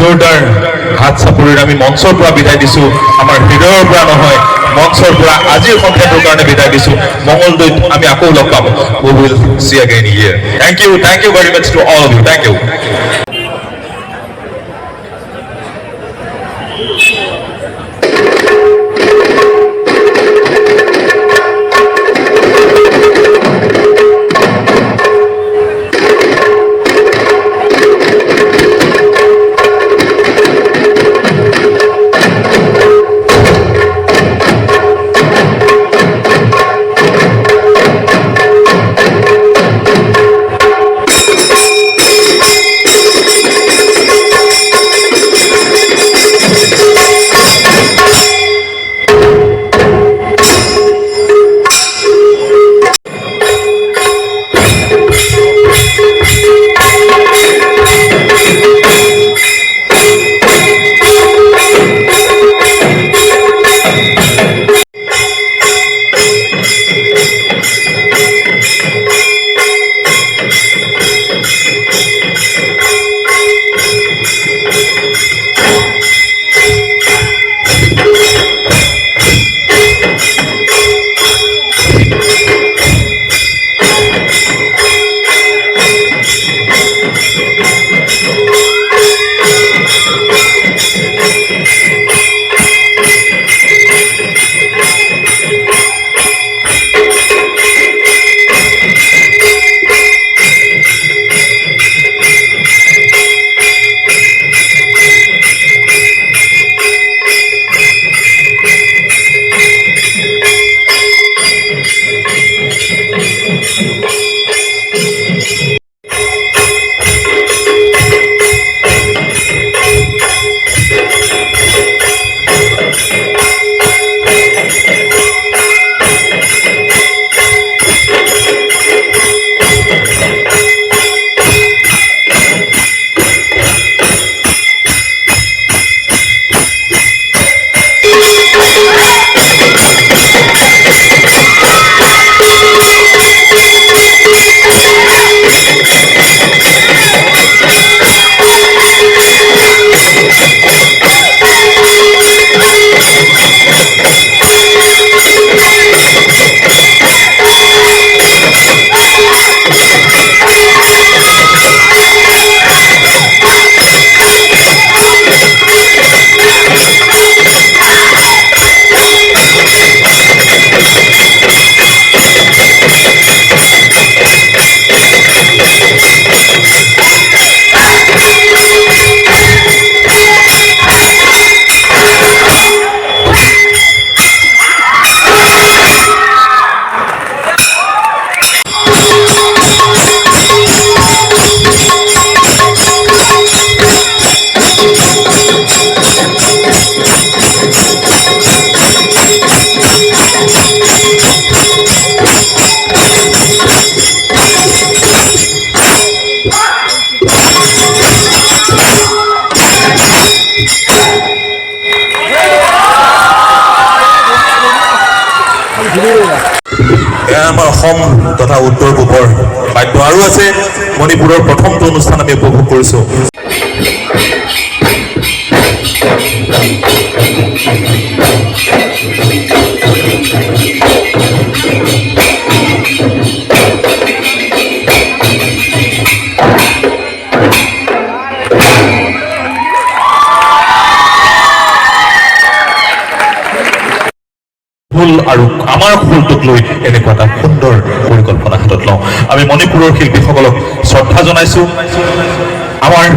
জোৰদাৰ হাত চাপৰিৰে আমি মঞ্চৰ পৰা বিদায় দিছো আমাৰ হৃদয়ৰ পৰা নহয় মঞ্চৰ পৰা আজিৰ সন্ধিয়াটোৰ কাৰণে বিদায় দিছো মঙলদৈত আমি আকৌ log palm we will see again here thank you very much to all of you thank you আমাৰ অসম তথা উত্তৰ পূবৰ বাদ্য আৰু আছে মণিপুৰৰ প্ৰথমটো অনুষ্ঠান আমি উপভোগ কৰিছো আৰু আমাৰ ফুলটোক লৈ এনেকুৱা এটা সুন্দৰ পৰিকল্পনা হাতত লওঁ আমি মণিপুৰৰ শিল্পীসকলক শ্ৰদ্ধা জনাইছো আমাৰ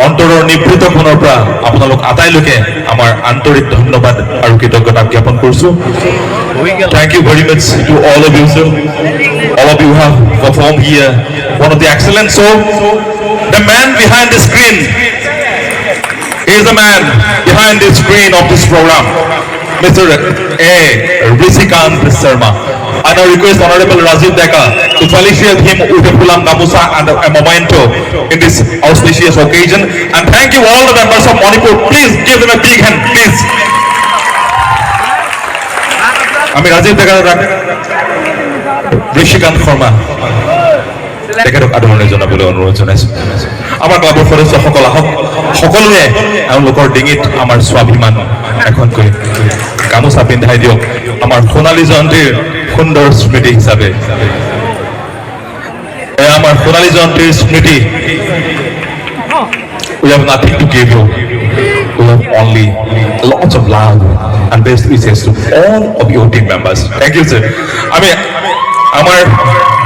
অন্তৰৰ নিভৃত কোণৰ পৰা আপোনালোক আটাইলৈকে আমাৰ আন্তৰিক ধন্যবাদ আৰু কৃতজ্ঞতা জ্ঞাপন কৰিছো Thank you very much to all of you sir all of you have performed here one of the excellent so the man behind the screen is the man behind the screen of this program Mr. A. Rishikant Sharma. I now request Honorable Rajiv Deka to felicitate him with a Pulam Gamusa and a memento in this auspicious occasion. And thank you all the members of Manipur. Please give them a big hand, please. আমি Rajiv Deka Rishikant Sharma. তেখেতক আদৰণি জনাবলৈ অনুৰোধ জনাইছোঁ আমাৰ ক্লাবৰ সদস্যসকল আহক সকলোৱে এওঁলোকৰ ডিঙিত আমাৰ স্বাভিমান এখনকৈ গামোচা পিন্ধাই দিয়ক আমাৰ সোণালী জয়ন্তীৰ সুন্দৰ স্মৃতি হিচাপে আমাৰ সোণালী জয়ন্তীৰ স্মৃতি we have nothing to give you we have only lots of love and best wishes to all of your team members thank you sir আমি আমাৰ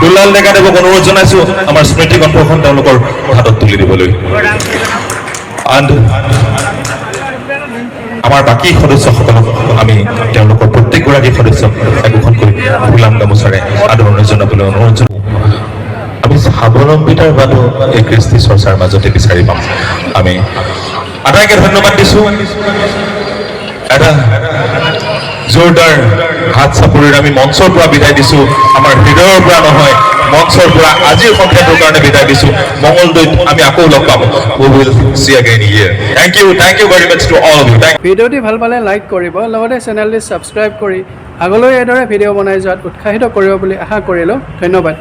দুলাল ডেকাদেৱক অনুৰোধ জনাইছোঁ আমাৰ স্মৃতি গ্ৰন্থখন তেওঁলোকৰ হাতত তুলি দিবলৈ and আমাৰ বাকী সদস্যসকলক আমি তেওঁলোকৰ প্ৰত্যেকগৰাকী সদস্যক একোখনকৈ ফুলাম গামোচাৰে আদৰণি জনাবলৈ অনুৰোধ জনাইছোঁ আমি স্বাৱলম্বিতাৰ বাটো এই কৃষ্টি চৰ্চাৰ মাজতে বিচাৰি পাম আমি আটাইকে ধন্যবাদ দিছোঁ এটা জোৰদাৰ হাত চাপৰিৰ আমি মঞ্চৰ পৰা বিদায় দিছোঁ আমাৰ হৃদয়ৰ পৰা নহয় মঞ্চৰ পৰা আজিৰ সন্ধিয়াটোৰ কাৰণে বিদায় দিছোঁ মঙলদৈত আমি আকৌ log palm we will see again here thank you very much to all of you ভিডিঅ'টি ভাল পালে লাইক কৰিব লগতে চেনেলটি ছাবস্ক্ৰাইব কৰি আগলৈ এইদৰে ভিডিঅ' বনাই যোৱাত উৎসাহিত কৰিব বুলি আশা কৰিলোঁ ধন্যবাদ